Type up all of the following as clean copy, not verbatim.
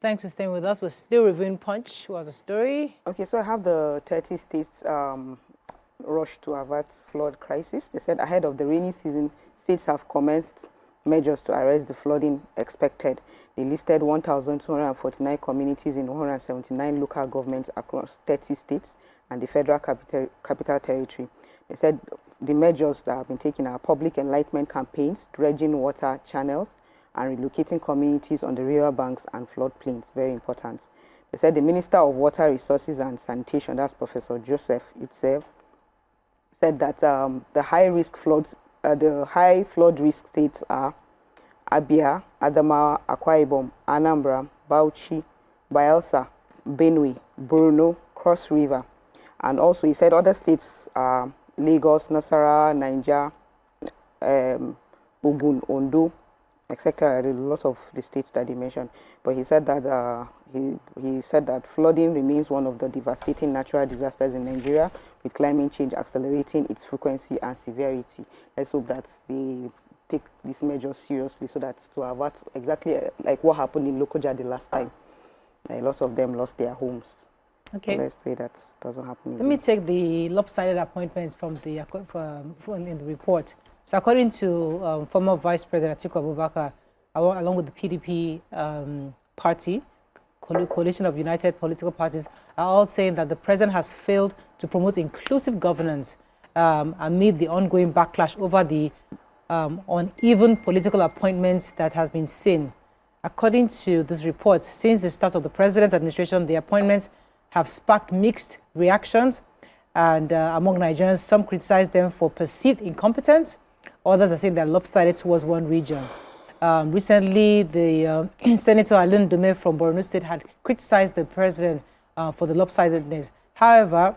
Thanks for staying with us. We're still reviewing Punch. What was the story? Okay, so I have the 30 states rush to avert flood crisis. They said ahead of the rainy season, states have commenced measures to arrest the flooding expected. They listed 1,249 communities in 179 local governments across 30 states and the Federal Capital Territory. They said the measures that have been taken are public enlightenment campaigns, dredging water channels, and relocating communities on the river banks and floodplains. Very important. They said the Minister of Water Resources and Sanitation, that's Professor Joseph Utsev, said that the high flood risk states are Abia, Adamawa, Akwa Ibom, Anambra, Bauchi, Bayelsa, Benue, Borno, Cross River. And also he said other states are Lagos, Nasarawa, Niger, Ogun, Ondo, etc. A lot of the states that he mentioned. But he said that he said that flooding remains one of the devastating natural disasters in Nigeria, with climate change accelerating its frequency and severity. Let's hope that they take these measures seriously so that to avert exactly like what happened in Lokoja the last time. A lot of them lost their homes. Okay. So let's pray that doesn't happen again. Let me take the lopsided appointments from the in the report. So according to former Vice President Atiku Abubakar, along with the PDP party, coalition of united political parties, are all saying that the president has failed to promote inclusive governance amid the ongoing backlash over the uneven political appointments that has been seen. According to this report, since the start of the president's administration, the appointments have sparked mixed reactions, and among Nigerians, some criticize them for perceived incompetence. Others are saying they're lopsided towards one region. Recently, the Senator Alun Dume from Borno State had criticized the president for the lopsidedness. However,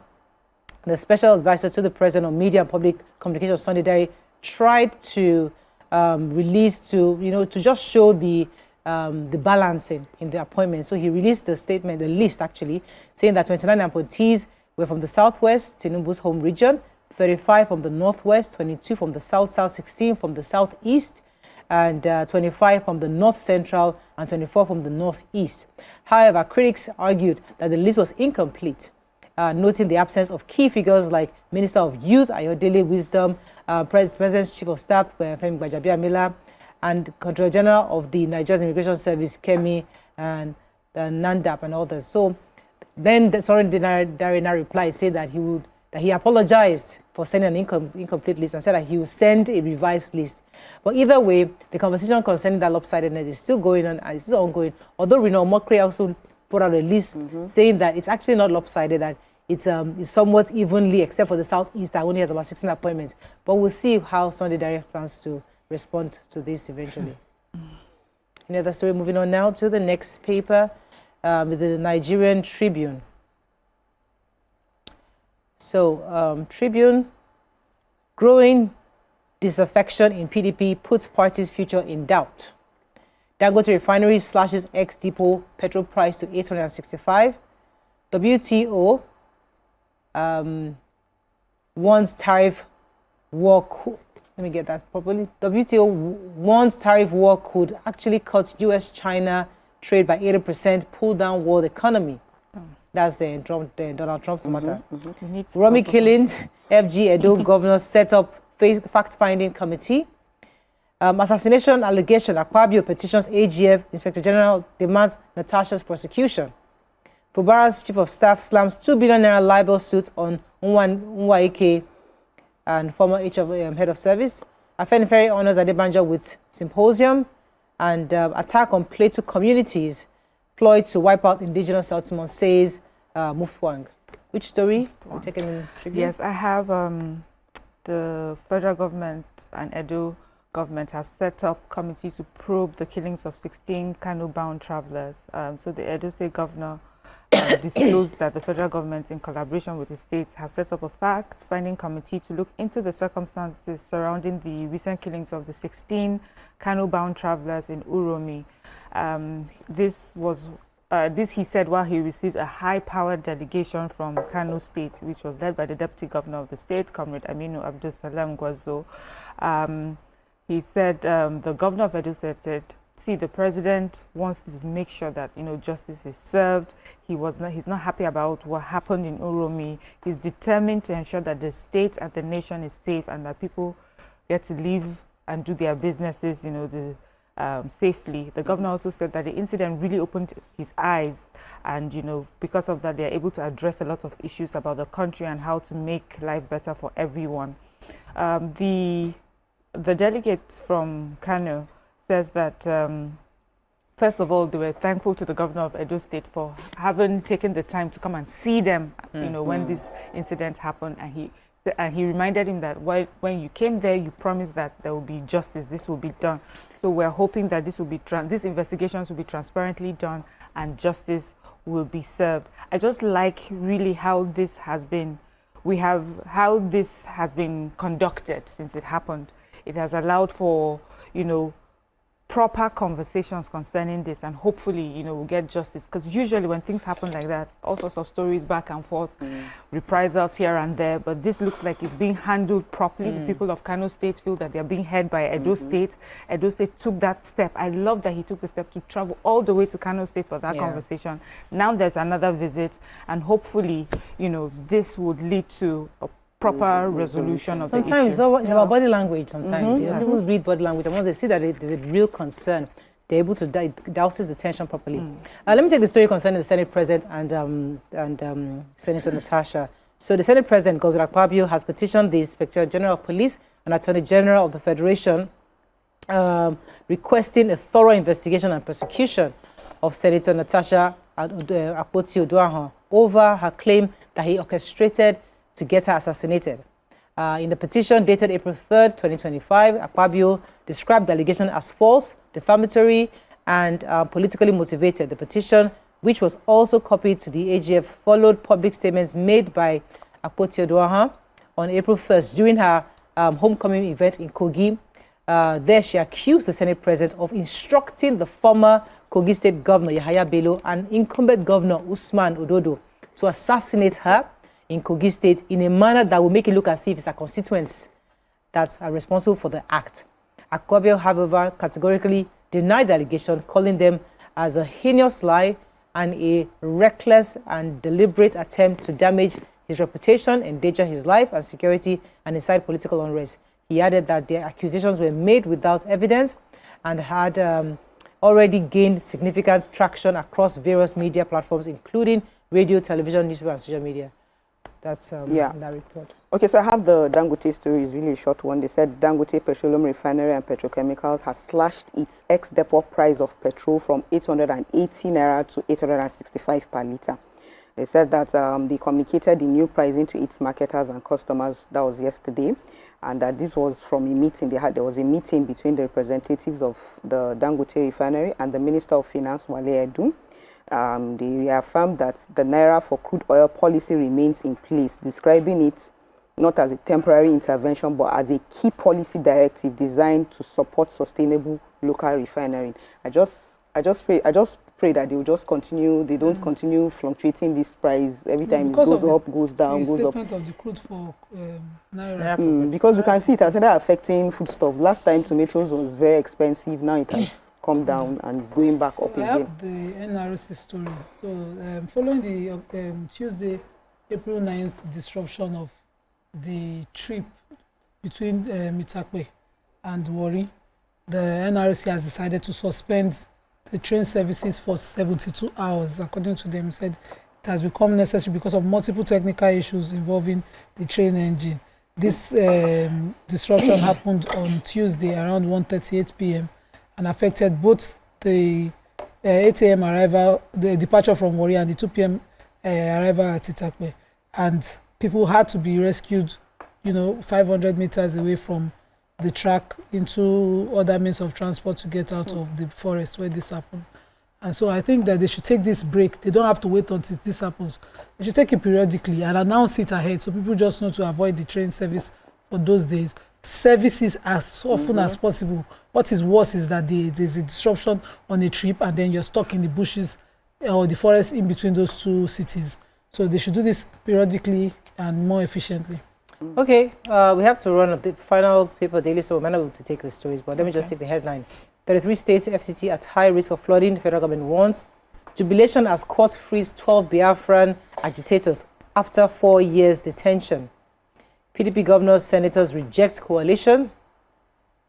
the special advisor to the president on media and public communication, Sunday Dare, tried to to just show the balancing in the appointment. So he released the statement, the list actually, saying that 29 appointees were from the Southwest, Tinubu's home region, 35 from the Northwest, 22 from the South-South, 16 from the Southeast, and 25 from the North Central, and 24 from the Northeast. However, critics argued that the list was incomplete, noting the absence of key figures like Minister of Youth, Ayodele Wisdom, President's Chief of Staff, Femi Gbajabiamila, and Controller General of the Nigerian Immigration Service, Kemi, and Nandap, and others. So then Soren Dare replied, saying that he apologized for sending an incomplete list and said that he will send a revised list. But either way, the conversation concerning that lopsidedness is still going on and it's still ongoing. Although Rino Mokri also put out a list saying that it's actually not lopsided, that it's somewhat evenly, except for the Southeast that only has about 16 appointments. But we'll see how Sunday Dare plans to respond to this eventually. Any other story? Moving on now to the next paper, the Nigerian Tribune. So, Tribune, growing disaffection in PDP puts party's future in doubt. Dangote refinery slashes ex-depot petrol price to 865. WTO warns tariff war. Let me get that properly. WTO warns tariff war could actually cut US-China trade by 80%, pull down world economy. That's Donald Trump's matter. Uromi killings, FG Edo governor set up fact-finding committee. Assassination allegation, Akpabio petitions AGF, Inspector General demands Natasha's prosecution. Fubara's chief of staff slams $2 billion libel suit on Nwaike and former head of service. Afenifere honors Adebanjo with symposium, and attack on Plateau communities ploy to wipe out indigenous settlements, says Mufwang. Which story? Taken in Tribune? Yes, I have the federal government and Edo government have set up committees to probe the killings of 16 canoe-bound travelers. So the Edo State governor disclosed that the federal government, in collaboration with the states, have set up a fact-finding committee to look into the circumstances surrounding the recent killings of the 16 canoe-bound travelers in Uromi. This he said while he received a high-powered delegation from Kano State, which was led by the Deputy Governor of the state, Comrade Aminu Abdul Salam Gwazo. He said the Governor of Edo State said see, the president wants to make sure that, you know, justice is served. He's not happy about what happened in Uromi. He's determined to ensure that the state and the nation is safe and that people get to live and do their businesses, you know, safely. The governor also said that the incident really opened his eyes, and, you know, because of that, they're able to address a lot of issues about the country and how to make life better for everyone. The delegate from Kano says that, first of all, they were thankful to the governor of Edo State for having taken the time to come and see them, you know, when this incident happened. And he reminded him that when you came there, you promised that there will be justice, this will be done. So we're hoping that these investigations will be transparently done and justice will be served. I just like really how this has been, how this has been conducted since it happened. It has allowed for, you know, proper conversations concerning this, and hopefully, you know, we'll get justice, because usually when things happen like that, all sorts of stories back and forth, reprisals here and there, but this looks like it's being handled properly. The people of Kano State feel that they're being heard by Edo State. Edo State took that step. I love that he took the step to travel all the way to Kano State for that conversation. Now there's another visit, and hopefully, you know, this would lead to a proper resolution of the issue. Sometimes it's about body language. Sometimes you know, people read body language, and once they see that there's a real concern, they're able to douses the tension properly. Let me take the story concerning the Senate President and Senator Natasha. So the Senate President, Godswill Akpabio, has petitioned the Inspector General of Police and Attorney General of the Federation, requesting a thorough investigation and prosecution of Senator Natasha Akpoti-Uduaghan over her claim that he orchestrated to get her assassinated. In the petition dated April 3rd, 2025, Akpabio described the allegation as false, defamatory, and politically motivated. The petition, which was also copied to the AGF, followed public statements made by Akpoti-Uduaghan on April 1st during her homecoming event in Kogi. There she accused the Senate President of instructing the former Kogi State Governor Yahaya Bello and incumbent Governor Usman Ododo to assassinate her in Kogi State in a manner that will make it look as if it's her constituents that are responsible for the act. Akpabio, however, categorically denied the allegation, calling them as a heinous lie and a reckless and deliberate attempt to damage his reputation, endanger his life and security, and incite political unrest. He added that the accusations were made without evidence and had already gained significant traction across various media platforms, including radio, television, newspaper, and social media. That's that report. Okay, so I have the Dangote story. It's really a short one. They said Dangote Petroleum Refinery and Petrochemicals has slashed its ex-depot price of petrol from 880 naira to 865 per litre. They said that they communicated the new pricing to its marketers and customers. That was yesterday, and that this was from a meeting they had. There was a meeting between the representatives of the Dangote Refinery and the Minister of Finance, Wale Edun. They reaffirmed that the Naira for crude oil policy remains in place, describing it not as a temporary intervention, but as a key policy directive designed to support sustainable local refinery. I just pray that they will just continue. They don't continue fluctuating this price every time. It goes up, goes down, goes up. Of the crude for Naira. Because we can see it has started affecting foodstuff. Last time tomatoes was very expensive. Now it has come down and it's going back up again. I have the NRC story. So following the Tuesday, April 9th disruption of the trip between Mitakwe and Warri, the NRC has decided to suspend the train services for 72 hours. According to them, said it has become necessary because of multiple technical issues involving the train engine. This disruption happened on Tuesday around 1:38 p.m. and affected both the 8 a.m. arrival, the departure from Warri, and the 2 p.m. Arrival at Itakwe. And people had to be rescued, 500 meters away from the track into other means of transport to get out of the forest where this happened. And so I think that they should take this break. They don't have to wait until this happens. They should take it periodically and announce it ahead so people just know to avoid the train service for those days. Services as often as possible. What is worse is that there's a disruption on a trip and then you're stuck in the bushes or the forest in between those two cities. So they should do this periodically and more efficiently. Okay, we have to run the final paper daily, so we're not able to take the stories, but let me just take the headline. 33 states FCT at high risk of flooding, federal government warns. Jubilation as court frees 12 Biafran agitators after 4 years detention. PDP governors, senators reject coalition.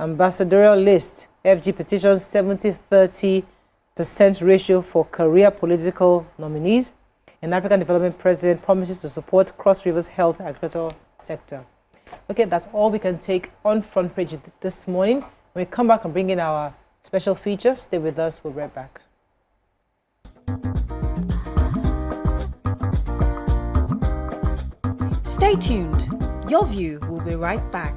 Ambassadorial list, FG petitions 70-30% ratio for career political nominees. And African Development President promises to support Cross Rivers Health Agricultural sector. Okay, that's all we can take on front page this morning. When we come back and bring in our special feature, stay with us, we'll be right back. Stay tuned. Your View will be right back.